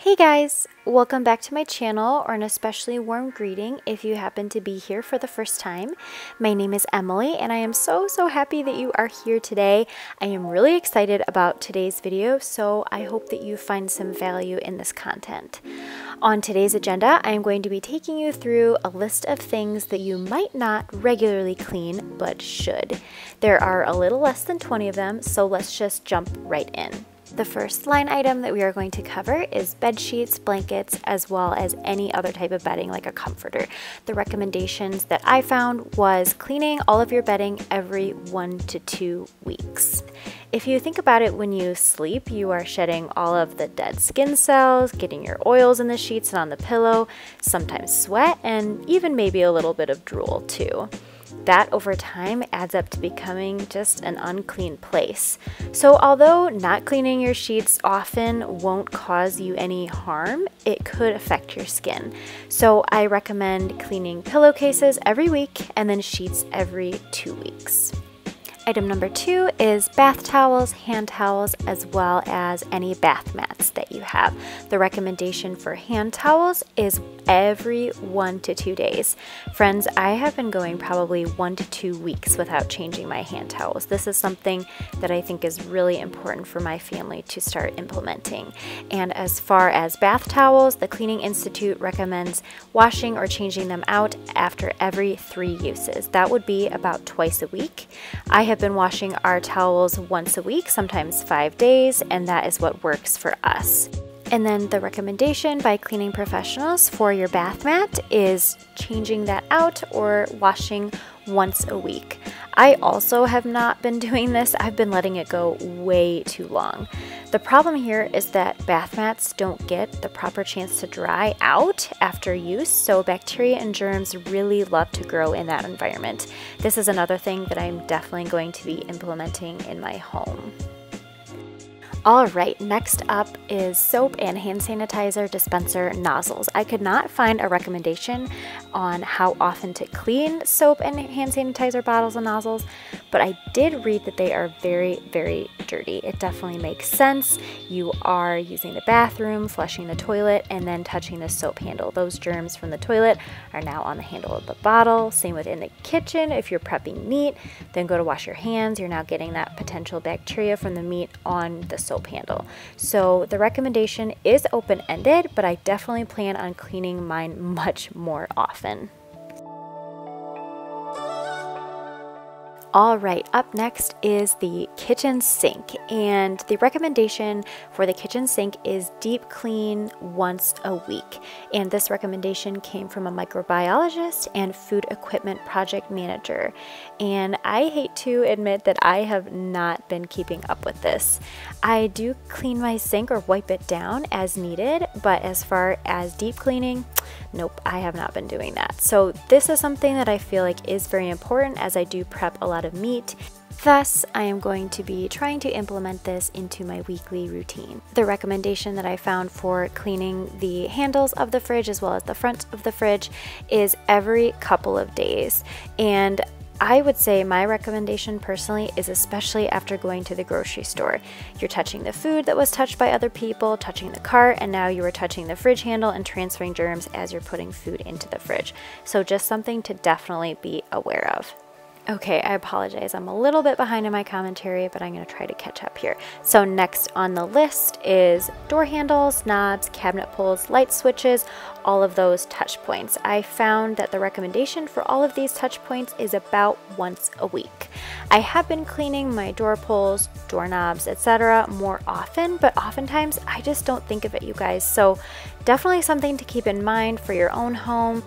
Hey guys, welcome back to my channel, or an especially warm greeting if you happen to be here for the first time. My name is Emily and I am so happy that you are here today. I am really excited about today's video, so I hope that you find some value in this content. On today's agenda, I am going to be taking you through a list of things that you might not regularly clean but should. There are a little less than 20 of them, so let's just jump right in. The first line item that we are going to cover is bed sheets, blankets, as well as any other type of bedding like a comforter. The recommendations that I found was cleaning all of your bedding every 1 to 2 weeks. If you think about it, when you sleep, you are shedding all of the dead skin cells, getting your oils in the sheets and on the pillow, sometimes sweat, and even maybe a little bit of drool too. That over time adds up to becoming just an unclean place. So although not cleaning your sheets often won't cause you any harm, it could affect your skin. So I recommend cleaning pillowcases every week and then sheets every 2 weeks. Item number 2 is bath towels, hand towels, as well as any bath mats that you have. The recommendation for hand towels is every 1 to 2 days. Friends, I have been going probably 1 to 2 weeks without changing my hand towels. This is something that I think is really important for my family to start implementing. And as far as bath towels, the Cleaning Institute recommends washing or changing them out after every 3 uses. That would be about twice a week. I have been washing our towels once a week, sometimes 5 days, and that is what works for us. And then the recommendation by cleaning professionals for your bath mat is changing that out or washing once a week. I also have not been doing this. I've been letting it go way too long. The problem here is that bath mats don't get the proper chance to dry out after use, so bacteria and germs really love to grow in that environment. This is another thing that I'm definitely going to be implementing in my home. Alright, next up is soap and hand sanitizer dispenser nozzles. I could not find a recommendation on how often to clean soap and hand sanitizer bottles and nozzles, but I did read that they are very dirty. It definitely makes sense. You are using the bathroom, flushing the toilet, and then touching the soap handle. Those germs from the toilet are now on the handle of the bottle. Same within the kitchen. If you're prepping meat, then go to wash your hands. You're now getting that potential bacteria from the meat on the soap handle. So the recommendation is open-ended, but I definitely plan on cleaning mine much more often. Alright, up next is the kitchen sink, and the recommendation for the kitchen sink is deep clean once a week. And this recommendation came from a microbiologist and food equipment project manager. And I hate to admit that I have not been keeping up with this. I do clean my sink or wipe it down as needed, but as far as deep cleaning, nope, I have not been doing that. So this is something that I feel like is very important as I do prep a lot of meat. Thus, I am going to be trying to implement this into my weekly routine. The recommendation that I found for cleaning the handles of the fridge as well as the front of the fridge is every couple of days. And I would say my recommendation personally is especially after going to the grocery store. You're touching the food that was touched by other people, touching the cart, and now you are touching the fridge handle and transferring germs as you're putting food into the fridge. So just something to definitely be aware of. Okay, I apologize. I'm a little bit behind in my commentary, but I'm going to try to catch up here. So next on the list is door handles, knobs, cabinet pulls, light switches, all of those touch points. I found that the recommendation for all of these touch points is about once a week. I have been cleaning my door pulls, doorknobs, etc. more often, but oftentimes I just don't think of it, you guys. So definitely something to keep in mind for your own home.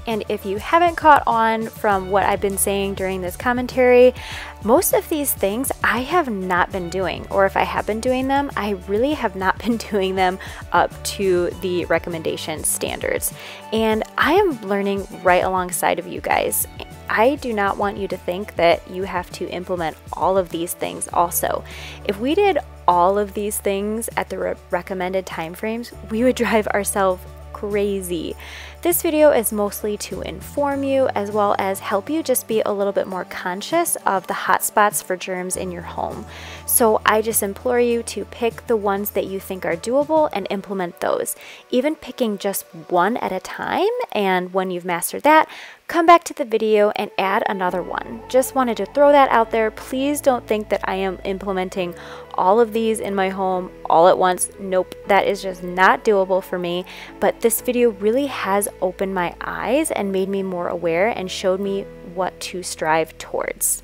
And if you haven't caught on from what I've been saying during this commentary, most of these things I have not been doing, or if I have been doing them, I really have not been doing them up to the recommendation standards. And I am learning right alongside of you guys. I do not want you to think that you have to implement all of these things also. If we did all of these things at the recommended timeframes, we would drive ourselves crazy. This video is mostly to inform you as well as help you just be a little bit more conscious of the hot spots for germs in your home. So I just implore you to pick the ones that you think are doable and implement those, even picking just one at a time. And when you've mastered that, come back to the video and add another one. Just wanted to throw that out there. Please don't think that I am implementing all of these in my home all at once. Nope, that is just not doable for me. But this video really has opened my eyes and made me more aware and showed me what to strive towards.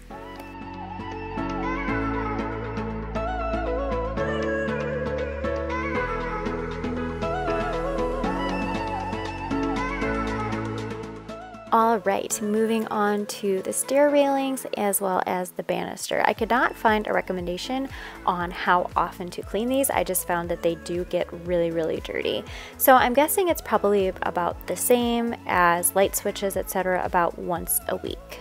All right, moving on to the stair railings as well as the banister. I could not find a recommendation on how often to clean these. I just found that they do get really, really dirty. So I'm guessing it's probably about the same as light switches, etc., about once a week.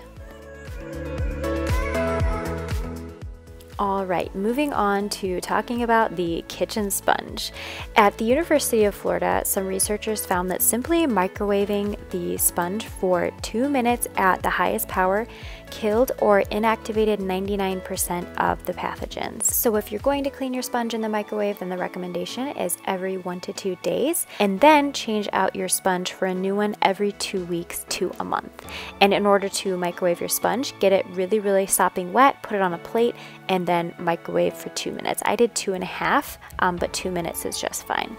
All right, moving on to talking about the kitchen sponge. At the University of Florida, some researchers found that simply microwaving the sponge for 2 minutes at the highest power killed or inactivated 99% of the pathogens. So if you're going to clean your sponge in the microwave, then the recommendation is every 1 to 2 days, and then change out your sponge for a new one every 2 weeks to a month. And in order to microwave your sponge, get it really, really sopping wet, put it on a plate, and then microwave for 2 minutes. I did 2.5, but 2 minutes is just fine.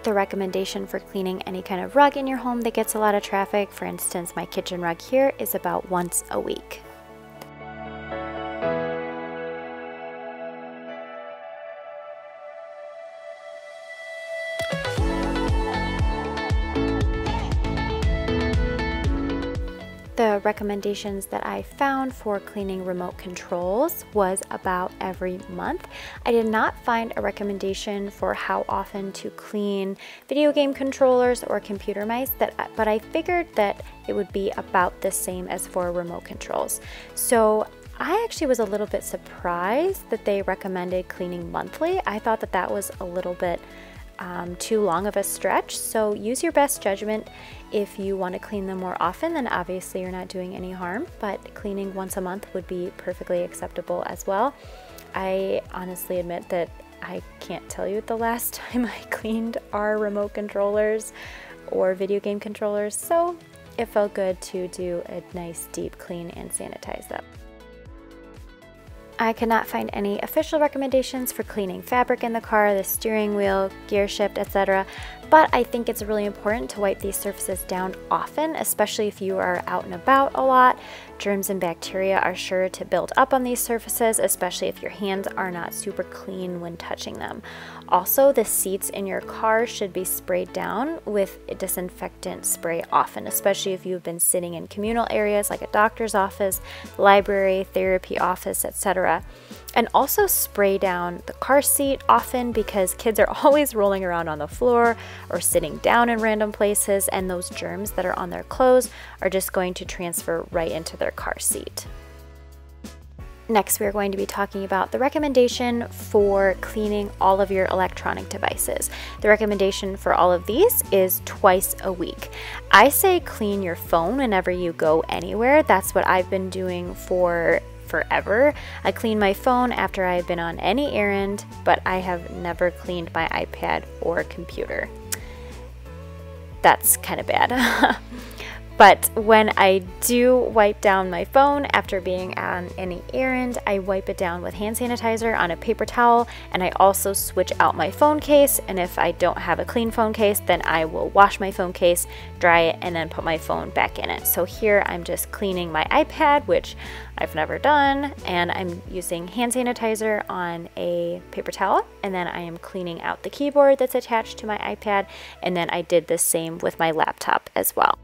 The recommendation for cleaning any kind of rug in your home that gets a lot of traffic, for instance, my kitchen rug here, is about once a week. The recommendations that I found for cleaning remote controls was about every month. I did not find a recommendation for how often to clean video game controllers or computer mice, but I figured that it would be about the same as for remote controls. So I actually was a little bit surprised that they recommended cleaning monthly. I thought that that was a little bit too long of a stretch, so use your best judgment. If you want to clean them more often, then obviously you're not doing any harm, but cleaning once a month would be perfectly acceptable as well. I honestly admit that I can't tell you the last time I cleaned our remote controllers or video game controllers, so it felt good to do a nice deep clean and sanitize them. I could not find any official recommendations for cleaning fabric in the car, the steering wheel, gear shift, etc. But I think it's really important to wipe these surfaces down often, especially if you are out and about a lot. Germs and bacteria are sure to build up on these surfaces, especially if your hands are not super clean when touching them. Also, the seats in your car should be sprayed down with disinfectant spray often, especially if you've been sitting in communal areas like a doctor's office, library, therapy office, etc. And also spray down the car seat often, because kids are always rolling around on the floor or sitting down in random places, and those germs that are on their clothes are just going to transfer right into their car seat. Next, we're going to be talking about the recommendation for cleaning all of your electronic devices. The recommendation for all of these is twice a week. I say clean your phone whenever you go anywhere. That's what I've been doing for forever. I clean my phone after I've been on any errand, but I have never cleaned my iPad or computer. That's kind of bad. But when I do wipe down my phone after being on any errand, I wipe it down with hand sanitizer on a paper towel, and I also switch out my phone case. And if I don't have a clean phone case, then I will wash my phone case, dry it, and then put my phone back in it. So here I'm just cleaning my iPad, which I've never done, and I'm using hand sanitizer on a paper towel, and then I am cleaning out the keyboard that's attached to my iPad, and then I did the same with my laptop as well.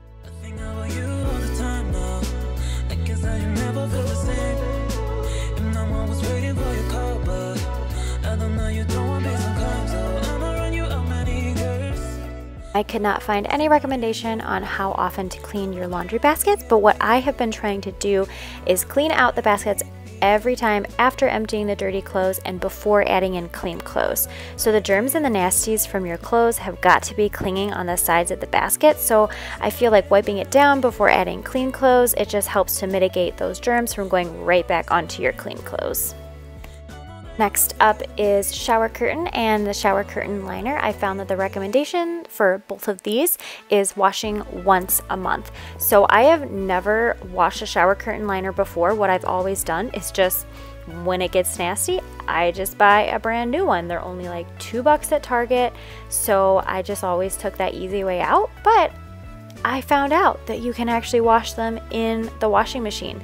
I could not find any recommendation on how often to clean your laundry baskets, but what I have been trying to do is clean out the baskets every time after emptying the dirty clothes and before adding in clean clothes. So the germs and the nasties from your clothes have got to be clinging on the sides of the basket, so I feel like wiping it down before adding clean clothes, it just helps to mitigate those germs from going right back onto your clean clothes. Next up is shower curtain and the shower curtain liner. I found that the recommendation for both of these is washing once a month. So I have never washed a shower curtain liner before. What I've always done is just when it gets nasty, I just buy a brand new one. They're only like $2 at Target. So I just always took that easy way out, but I found out that you can actually wash them in the washing machine.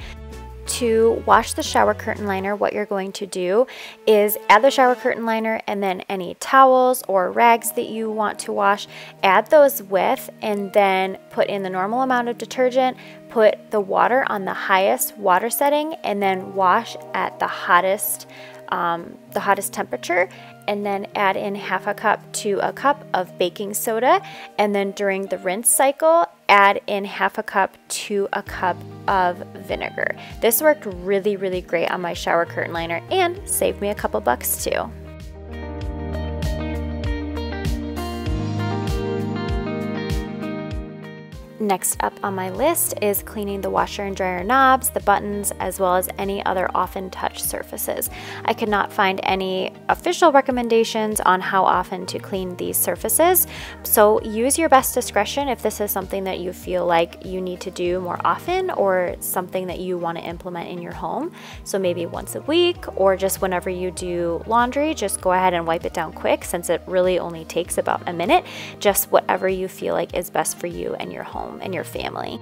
To wash the shower curtain liner, what you're going to do is add the shower curtain liner and then any towels or rags that you want to wash, add those with, and then put in the normal amount of detergent, put the water on the highest water setting, and then wash at the hottest temperature, and then add in half a cup to a cup of baking soda, and then during the rinse cycle add in half a cup to a cup of vinegar. This worked really, really great on my shower curtain liner and saved me a couple bucks too. Next up on my list is cleaning the washer and dryer knobs, the buttons, as well as any other often touched surfaces. I could not find any official recommendations on how often to clean these surfaces, so use your best discretion if this is something that you feel like you need to do more often or something that you want to implement in your home. So maybe once a week or just whenever you do laundry, just go ahead and wipe it down quick since it really only takes about a minute. Just whatever you feel like is best for you and your home and your family.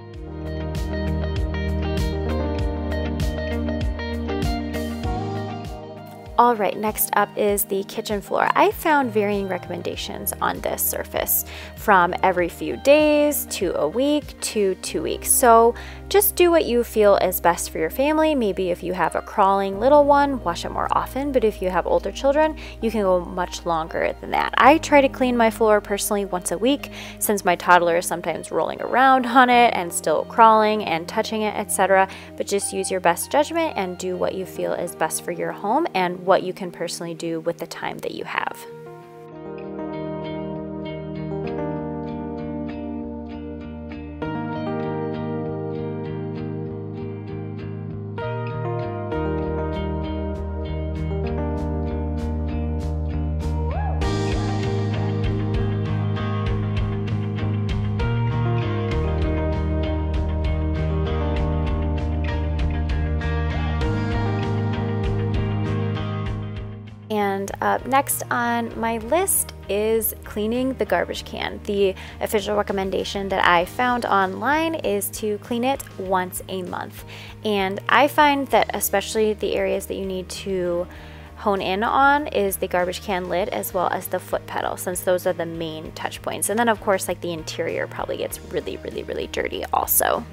All right, next up is the kitchen floor. I found varying recommendations on this surface, from every few days to a week to 2 weeks. So just do what you feel is best for your family. Maybe if you have a crawling little one, wash it more often, but if you have older children, you can go much longer than that. I try to clean my floor personally once a week, since my toddler is sometimes rolling around on it and still crawling and touching it, etc. But just use your best judgment and do what you feel is best for your home and what you can personally do with the time that you have. And up next on my list is cleaning the garbage can. The official recommendation that I found online is to clean it once a month. And I find that especially the areas that you need to hone in on is the garbage can lid as well as the foot pedal, since those are the main touch points. And then of course, like the interior probably gets really, really, really dirty also.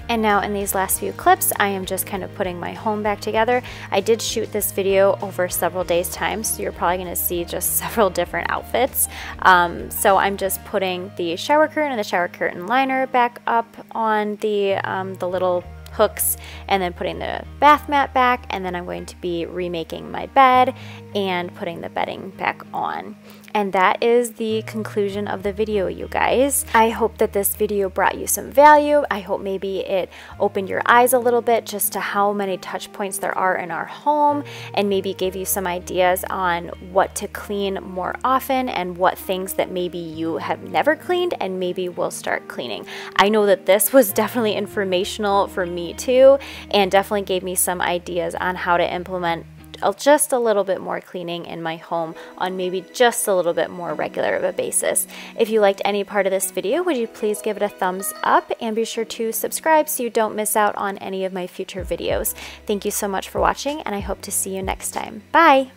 And now in these last few clips, I am just kind of putting my home back together. I did shoot this video over several days' time, so you're probably going to see just several different outfits. So I'm just putting the shower curtain and the shower curtain liner back up on the little hooks, and then putting the bath mat back, and then I'm going to be remaking my bed and putting the bedding back on. And that is the conclusion of the video, you guys. I hope that this video brought you some value. I hope maybe it opened your eyes a little bit just to how many touch points there are in our home, and maybe gave you some ideas on what to clean more often and what things that maybe you have never cleaned and maybe will start cleaning. I know that this was definitely informational for me too, and definitely gave me some ideas on how to implement just a little bit more cleaning in my home on maybe just a little bit more regular of a basis. If you liked any part of this video, would you please give it a thumbs up and be sure to subscribe so you don't miss out on any of my future videos. Thank you so much for watching, and I hope to see you next time. Bye!